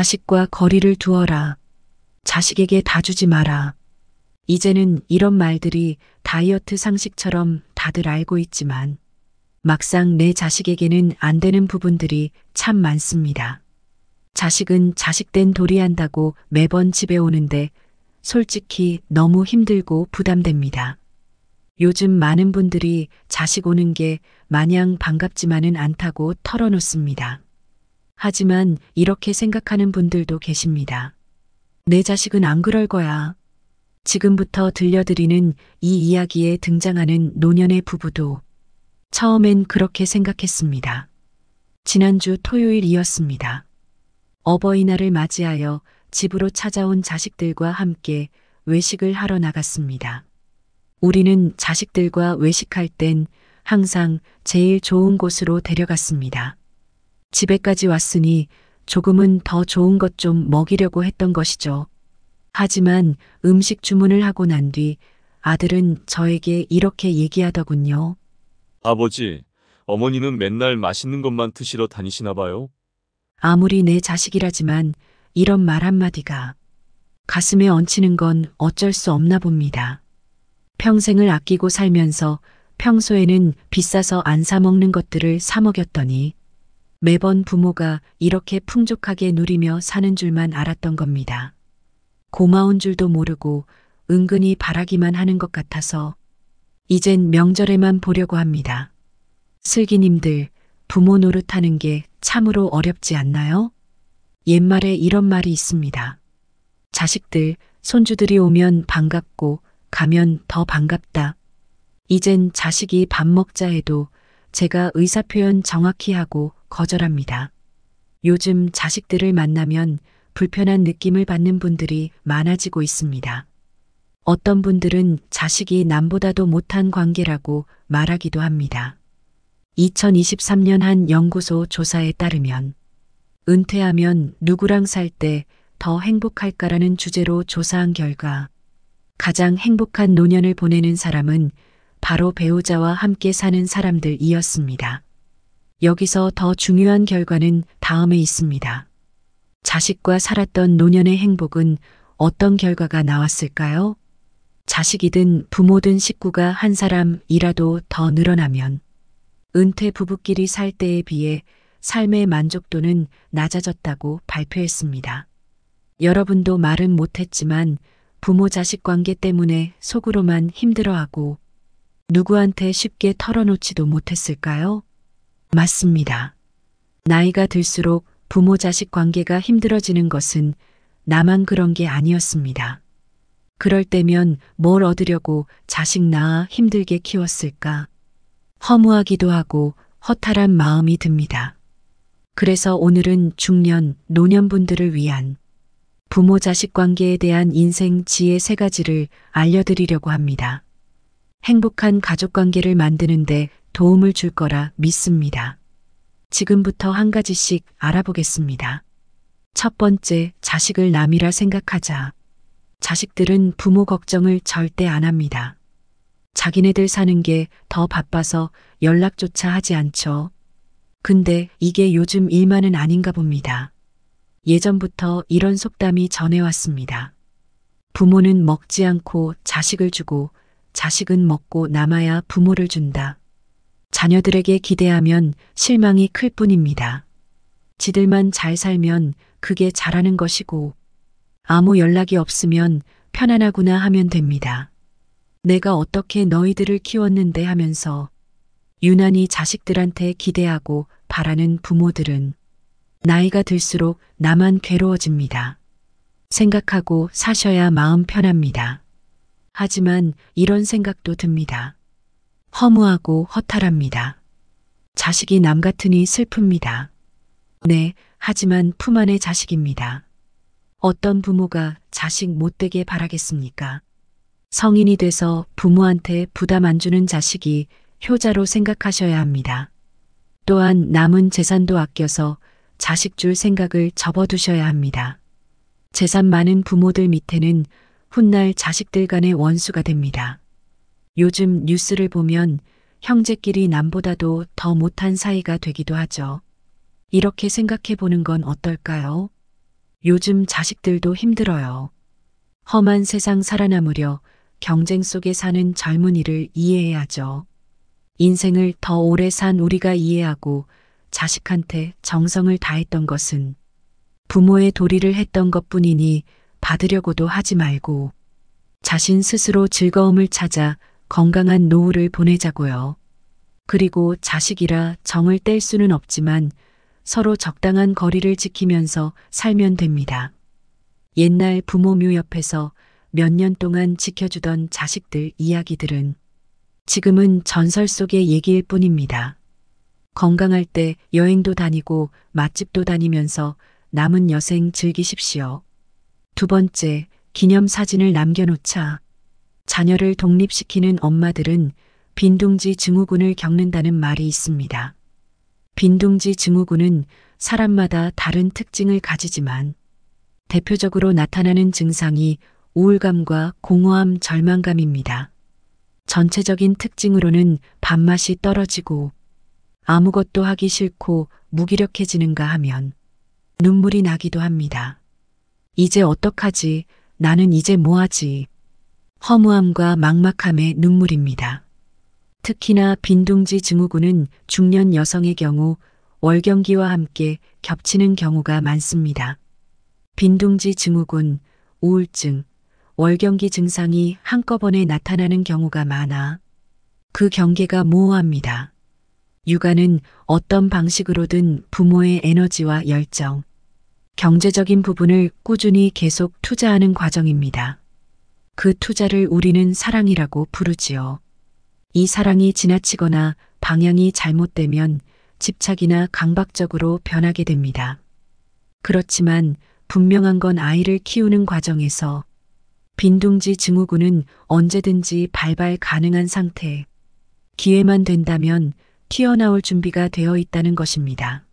자식과 거리를 두어라. 자식에게 다 주지 마라. 이제는 이런 말들이 다이어트 상식처럼 다들 알고 있지만 막상 내 자식에게는 안 되는 부분들이 참 많습니다. 자식은 자식된 도리 한다고 매번 집에 오는데 솔직히 너무 힘들고 부담됩니다. 요즘 많은 분들이 자식 오는 게 마냥 반갑지만은 않다고 털어놓습니다. 하지만 이렇게 생각하는 분들도 계십니다. 내 자식은 안 그럴 거야. 지금부터 들려드리는 이 이야기에 등장하는 노년의 부부도 처음엔 그렇게 생각했습니다. 지난주 토요일이었습니다. 어버이날을 맞이하여 집으로 찾아온 자식들과 함께 외식을 하러 나갔습니다. 우리는 자식들과 외식할 땐 항상 제일 좋은 곳으로 데려갔습니다. 집에까지 왔으니 조금은 더 좋은 것 좀 먹이려고 했던 것이죠. 하지만 음식 주문을 하고 난 뒤 아들은 저에게 이렇게 얘기하더군요. 아버지, 어머니는 맨날 맛있는 것만 드시러 다니시나 봐요. 아무리 내 자식이라지만 이런 말 한마디가 가슴에 얹히는 건 어쩔 수 없나 봅니다. 평생을 아끼고 살면서 평소에는 비싸서 안 사 먹는 것들을 사 먹였더니 매번 부모가 이렇게 풍족하게 누리며 사는 줄만 알았던 겁니다. 고마운 줄도 모르고 은근히 바라기만 하는 것 같아서 이젠 명절에만 보려고 합니다. 슬기님들, 부모 노릇하는 게 참으로 어렵지 않나요? 옛말에 이런 말이 있습니다. 자식들, 손주들이 오면 반갑고 가면 더 반갑다. 이젠 자식이 밥 먹자 해도 제가 의사표현 정확히 하고 거절합니다. 요즘 자식들을 만나면 불편한 느낌을 받는 분들이 많아지고 있습니다. 어떤 분들은 자식이 남보다도 못한 관계라고 말하기도 합니다. 2023년 한 연구소 조사에 따르면 은퇴하면 누구랑 살 때 더 행복할까라는 주제로 조사한 결과 가장 행복한 노년을 보내는 사람은 바로 배우자와 함께 사는 사람들이었습니다. 여기서 더 중요한 결과는 다음에 있습니다. 자식과 살았던 노년의 행복은 어떤 결과가 나왔을까요? 자식이든 부모든 식구가 한 사람이라도 더 늘어나면 은퇴 부부끼리 살 때에 비해 삶의 만족도는 낮아졌다고 발표했습니다. 여러분도 말은 못했지만 부모 자식 관계 때문에 속으로만 힘들어하고 누구한테 쉽게 털어놓지도 못했을까요? 맞습니다. 나이가 들수록 부모 자식 관계가 힘들어지는 것은 나만 그런 게 아니었습니다. 그럴 때면 뭘 얻으려고 자식 낳아 힘들게 키웠을까? 허무하기도 하고 허탈한 마음이 듭니다. 그래서 오늘은 중년, 노년분들을 위한 부모 자식 관계에 대한 인생 지혜 3가지를 알려드리려고 합니다. 행복한 가족 관계를 만드는데 도움을 줄 거라 믿습니다. 지금부터 한 가지씩 알아보겠습니다. 첫 번째, 자식을 남이라 생각하자. 자식들은 부모 걱정을 절대 안 합니다. 자기네들 사는 게 더 바빠서 연락조차 하지 않죠. 근데 이게 요즘 일만은 아닌가 봅니다. 예전부터 이런 속담이 전해왔습니다. 부모는 먹지 않고 자식을 주고 자식은 먹고 남아야 부모를 준다. 자녀들에게 기대하면 실망이 클 뿐입니다. 지들만 잘 살면 그게 잘하는 것이고 아무 연락이 없으면 편안하구나 하면 됩니다. 내가 어떻게 너희들을 키웠는데 하면서 유난히 자식들한테 기대하고 바라는 부모들은 나이가 들수록 나만 괴로워집니다. 생각하고 사셔야 마음 편합니다. 하지만 이런 생각도 듭니다. 허무하고 허탈합니다. 자식이 남 같으니 슬픕니다. 네, 하지만 품 안의 자식입니다. 어떤 부모가 자식 못되게 바라겠습니까? 성인이 돼서 부모한테 부담 안 주는 자식이 효자로 생각하셔야 합니다. 또한 남은 재산도 아껴서 자식 줄 생각을 접어두셔야 합니다. 재산 많은 부모들 밑에는 훗날 자식들 간의 원수가 됩니다. 요즘 뉴스를 보면 형제끼리 남보다도 더 못한 사이가 되기도 하죠. 이렇게 생각해 보는 건 어떨까요? 요즘 자식들도 힘들어요. 험한 세상 살아남으려 경쟁 속에 사는 젊은이를 이해해야죠. 인생을 더 오래 산 우리가 이해하고 자식한테 정성을 다했던 것은 부모의 도리를 했던 것뿐이니 받으려고도 하지 말고 자신 스스로 즐거움을 찾아 건강한 노후를 보내자고요. 그리고 자식이라 정을 뗄 수는 없지만 서로 적당한 거리를 지키면서 살면 됩니다. 옛날 부모 묘 옆에서 몇 년 동안 지켜주던 자식들 이야기들은 지금은 전설 속의 얘기일 뿐입니다. 건강할 때 여행도 다니고 맛집도 다니면서 남은 여생 즐기십시오. 두 번째, 기념사진을 남겨놓자. 자녀를 독립시키는 엄마들은 빈둥지 증후군을 겪는다는 말이 있습니다. 빈둥지 증후군은 사람마다 다른 특징을 가지지만 대표적으로 나타나는 증상이 우울감과 공허함, 절망감입니다. 전체적인 특징으로는 밥맛이 떨어지고 아무것도 하기 싫고 무기력해지는가 하면 눈물이 나기도 합니다. 이제 어떡하지? 나는 이제 뭐하지? 허무함과 막막함의 눈물입니다. 특히나 빈둥지 증후군은 중년 여성의 경우 월경기와 함께 겹치는 경우가 많습니다. 빈둥지 증후군, 우울증, 월경기 증상이 한꺼번에 나타나는 경우가 많아 그 경계가 모호합니다. 육아는 어떤 방식으로든 부모의 에너지와 열정, 경제적인 부분을 꾸준히 계속 투자하는 과정입니다. 그 투자를 우리는 사랑이라고 부르지요. 이 사랑이 지나치거나 방향이 잘못되면 집착이나 강박적으로 변하게 됩니다. 그렇지만 분명한 건 아이를 키우는 과정에서 빈둥지 증후군은 언제든지 발발 가능한 상태, 기회만 된다면 튀어나올 준비가 되어 있다는 것입니다.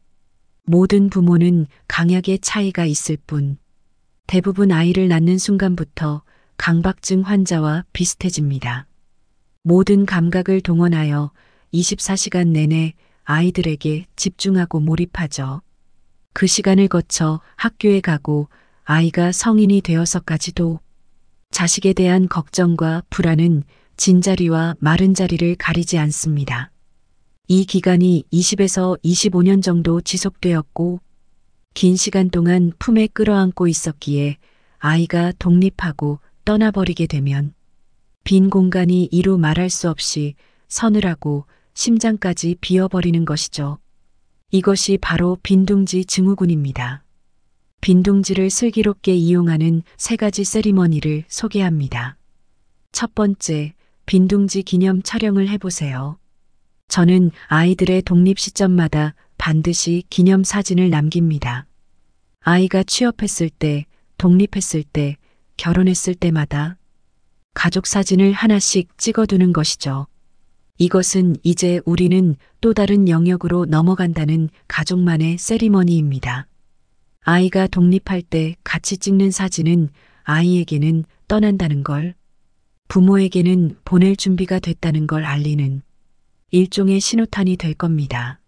모든 부모는 강약의 차이가 있을 뿐 대부분 아이를 낳는 순간부터 강박증 환자와 비슷해집니다. 모든 감각을 동원하여 24시간 내내 아이들에게 집중하고 몰입하죠. 그 시간을 거쳐 학교에 가고 아이가 성인이 되어서까지도 자식에 대한 걱정과 불안은 진자리와 마른 자리를 가리지 않습니다. 이 기간이 20에서 25년 정도 지속되었고 긴 시간 동안 품에 끌어안고 있었기에 아이가 독립하고 떠나버리게 되면 빈 공간이 이루 말할 수 없이 서늘하고 심장까지 비어버리는 것이죠. 이것이 바로 빈둥지 증후군입니다. 빈둥지를 슬기롭게 이용하는 3가지 세리머니를 소개합니다. 첫 번째, 빈둥지 기념 촬영을 해보세요. 저는 아이들의 독립 시점마다 반드시 기념 사진을 남깁니다. 아이가 취업했을 때, 독립했을 때, 결혼했을 때마다 가족 사진을 하나씩 찍어두는 것이죠. 이것은 이제 우리는 또 다른 영역으로 넘어간다는 가족만의 세리머니입니다. 아이가 독립할 때 같이 찍는 사진은 아이에게는 떠난다는 걸, 부모에게는 보낼 준비가 됐다는 걸 알리는 일종의 신호탄이 될 겁니다.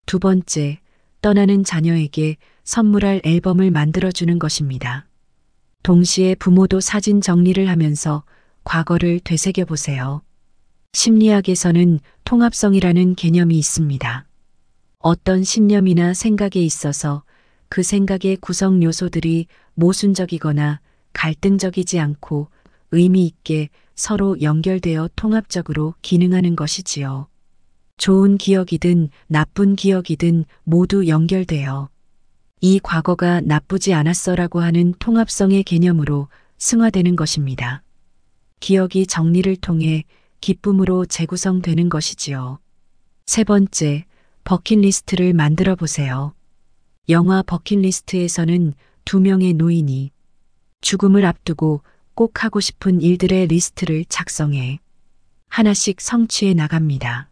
두 번째, 떠나는 자녀에게 선물할 앨범을 만들어주는 것입니다. 동시에 부모도 사진 정리를 하면서 과거를 되새겨보세요. 심리학에서는 통합성이라는 개념이 있습니다. 어떤 신념이나 생각에 있어서 그 생각의 구성 요소들이 모순적이거나 갈등적이지 않고 의미 있게 서로 연결되어 통합적으로 기능하는 것이지요. 좋은 기억이든 나쁜 기억이든 모두 연결되어 이 과거가 나쁘지 않았어라고 하는 통합성의 개념으로 승화되는 것입니다. 기억이 정리를 통해 기쁨으로 재구성되는 것이지요. 세 번째, 버킷리스트를 만들어 보세요. 영화 버킷리스트에서는 2명의 노인이 죽음을 앞두고 꼭 하고 싶은 일들의 리스트를 작성해 하나씩 성취해 나갑니다.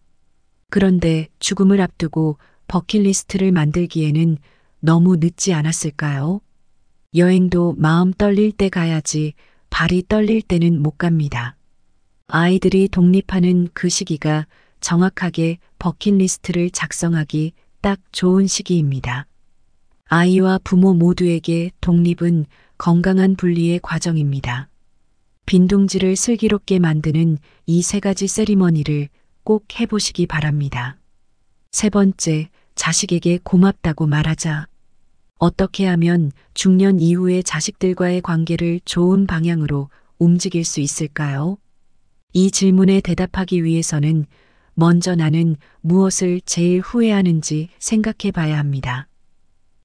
그런데 죽음을 앞두고 버킷리스트를 만들기에는 너무 늦지 않았을까요? 여행도 마음 떨릴 때 가야지 발이 떨릴 때는 못 갑니다. 아이들이 독립하는 그 시기가 정확하게 버킷리스트를 작성하기 딱 좋은 시기입니다. 아이와 부모 모두에게 독립은 건강한 분리의 과정입니다. 빈둥지를 슬기롭게 만드는 이 세 가지 세리머니를 꼭 해보시기 바랍니다. 세 번째, 자식에게 고맙다고 말하자. 어떻게 하면 중년 이후의 자식들과의 관계를 좋은 방향으로 움직일 수 있을까요? 이 질문에 대답하기 위해서는 먼저 나는 무엇을 제일 후회하는지 생각해 봐야 합니다.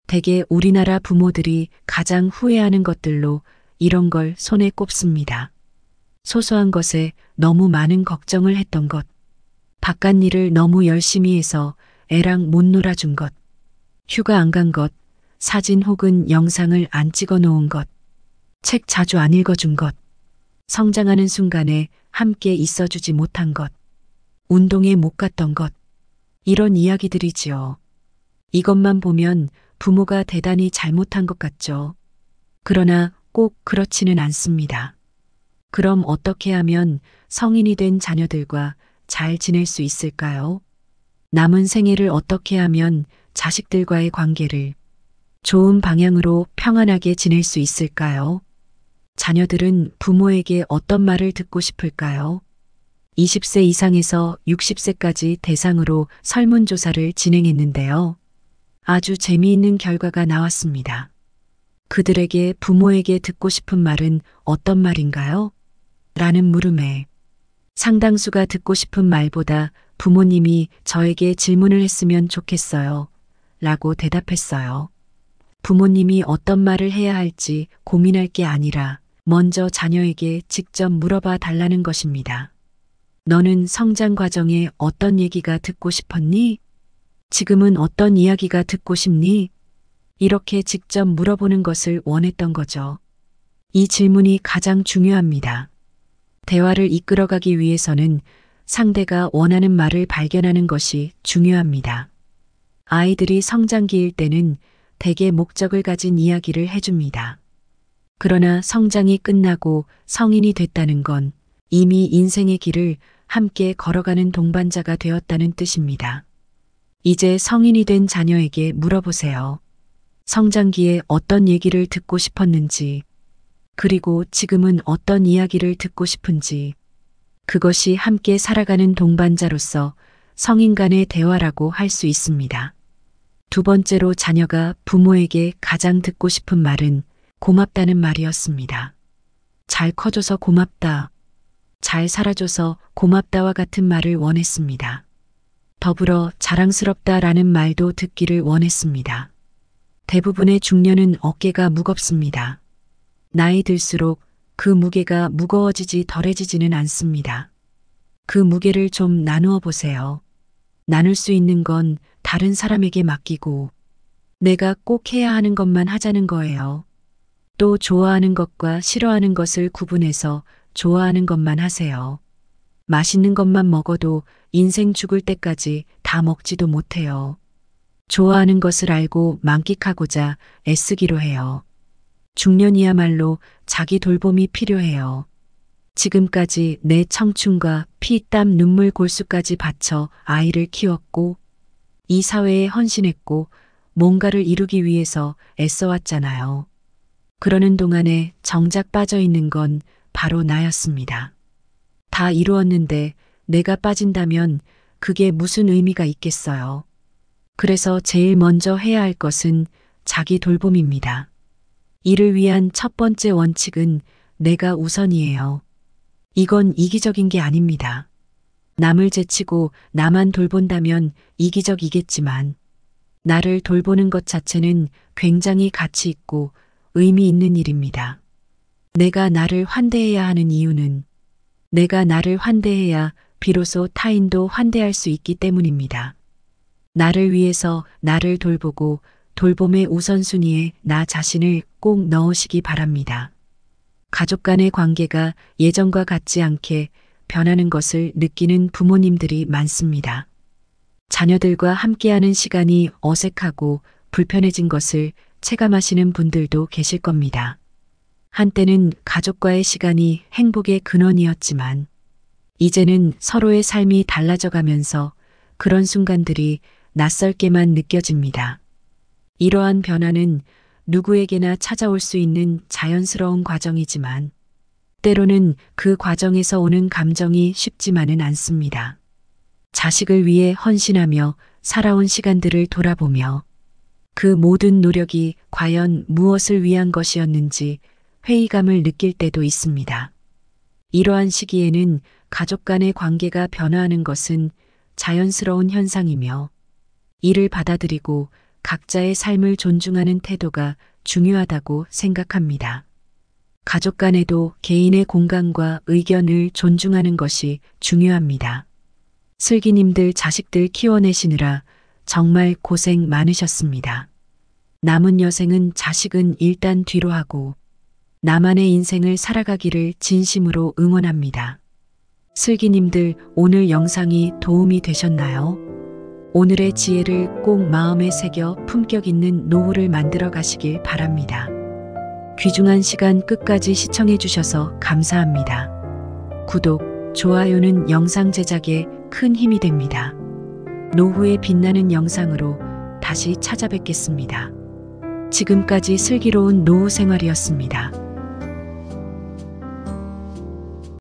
대개 우리나라 부모들이 가장 후회하는 것들로 이런 걸 손에 꼽습니다. 소소한 것에 너무 많은 걱정을 했던 것, 바깥 일을 너무 열심히 해서 애랑 못 놀아준 것, 휴가 안 간 것, 사진 혹은 영상을 안 찍어 놓은 것, 책 자주 안 읽어준 것, 성장하는 순간에 함께 있어주지 못한 것, 운동에 못 갔던 것, 이런 이야기들이지요. 이것만 보면 부모가 대단히 잘못한 것 같죠. 그러나 꼭 그렇지는 않습니다. 그럼 어떻게 하면 성인이 된 자녀들과 잘 지낼 수 있을까요? 남은 생애를 어떻게 하면 자식들과의 관계를 좋은 방향으로 평안하게 지낼 수 있을까요? 자녀들은 부모에게 어떤 말을 듣고 싶을까요? 20세 이상에서 60세까지 대상으로 설문조사를 진행했는데요. 아주 재미있는 결과가 나왔습니다. 그들에게 부모에게 듣고 싶은 말은 어떤 말인가요? 라는 물음에 상당수가 듣고 싶은 말보다 부모님이 저에게 질문을 했으면 좋겠어요. 라고 대답했어요. 부모님이 어떤 말을 해야 할지 고민할 게 아니라 먼저 자녀에게 직접 물어봐 달라는 것입니다. 너는 성장 과정에 어떤 얘기가 듣고 싶었니? 지금은 어떤 이야기가 듣고 싶니? 이렇게 직접 물어보는 것을 원했던 거죠. 이 질문이 가장 중요합니다. 대화를 이끌어가기 위해서는 상대가 원하는 말을 발견하는 것이 중요합니다. 아이들이 성장기일 때는 대개 목적을 가진 이야기를 해줍니다. 그러나 성장이 끝나고 성인이 됐다는 건 이미 인생의 길을 함께 걸어가는 동반자가 되었다는 뜻입니다. 이제 성인이 된 자녀에게 물어보세요. 성장기에 어떤 얘기를 듣고 싶었는지, 그리고 지금은 어떤 이야기를 듣고 싶은지, 그것이 함께 살아가는 동반자로서 성인 간의 대화라고 할 수 있습니다. 두 번째로 자녀가 부모에게 가장 듣고 싶은 말은 고맙다는 말이었습니다. 잘 커줘서 고맙다. 잘 살아줘서 고맙다와 같은 말을 원했습니다. 더불어 자랑스럽다라는 말도 듣기를 원했습니다. 대부분의 중년은 어깨가 무겁습니다. 나이 들수록 그 무게가 무거워지지 덜해지지는 않습니다. 그 무게를 좀 나누어 보세요. 나눌 수 있는 건 다른 사람에게 맡기고 내가 꼭 해야 하는 것만 하자는 거예요. 또 좋아하는 것과 싫어하는 것을 구분해서 좋아하는 것만 하세요. 맛있는 것만 먹어도 인생 죽을 때까지 다 먹지도 못해요. 좋아하는 것을 알고 만끽하고자 애쓰기로 해요. 중년이야말로 자기 돌봄이 필요해요. 지금까지 내 청춘과 피, 땀, 눈물, 골수까지 바쳐 아이를 키웠고 이 사회에 헌신했고 뭔가를 이루기 위해서 애써왔잖아요. 그러는 동안에 정작 빠져 있는 건 바로 나였습니다. 다 이루었는데 내가 빠진다면 그게 무슨 의미가 있겠어요. 그래서 제일 먼저 해야 할 것은 자기 돌봄입니다. 이를 위한 첫 번째 원칙은 내가 우선이에요. 이건 이기적인 게 아닙니다. 남을 제치고 나만 돌본다면 이기적이겠지만 나를 돌보는 것 자체는 굉장히 가치 있고 의미 있는 일입니다. 내가 나를 환대해야 하는 이유는 내가 나를 환대해야 비로소 타인도 환대할 수 있기 때문입니다. 나를 위해서 나를 돌보고 돌봄의 우선순위에 나 자신을 꼭 넣으시기 바랍니다. 가족 간의 관계가 예전과 같지 않게 변하는 것을 느끼는 부모님들이 많습니다. 자녀들과 함께하는 시간이 어색하고 불편해진 것을 체감하시는 분들도 계실 겁니다. 한때는 가족과의 시간이 행복의 근원이었지만 이제는 서로의 삶이 달라져 가면서 그런 순간들이 낯설게만 느껴집니다. 이러한 변화는 누구에게나 찾아올 수 있는 자연스러운 과정이지만 때로는 그 과정에서 오는 감정이 쉽지만은 않습니다. 자식을 위해 헌신하며 살아온 시간들을 돌아보며 그 모든 노력이 과연 무엇을 위한 것이었는지 회의감을 느낄 때도 있습니다. 이러한 시기에는 가족 간의 관계가 변화하는 것은 자연스러운 현상이며 이를 받아들이고 각자의 삶을 존중하는 태도가 중요하다고 생각합니다. 가족 간에도 개인의 공간과 의견을 존중하는 것이 중요합니다. 슬기님들 자식들 키워내시느라 정말 고생 많으셨습니다. 남은 여생은 자식은 일단 뒤로 하고 나만의 인생을 살아가기를 진심으로 응원합니다. 슬기님들 오늘 영상이 도움이 되셨나요? 오늘의 지혜를 꼭 마음에 새겨 품격 있는 노후를 만들어 가시길 바랍니다. 귀중한 시간 끝까지 시청해 주셔서 감사합니다. 구독, 좋아요는 영상 제작에 큰 힘이 됩니다. 노후에 빛나는 영상으로 다시 찾아뵙겠습니다. 지금까지 슬기로운 노후 생활이었습니다.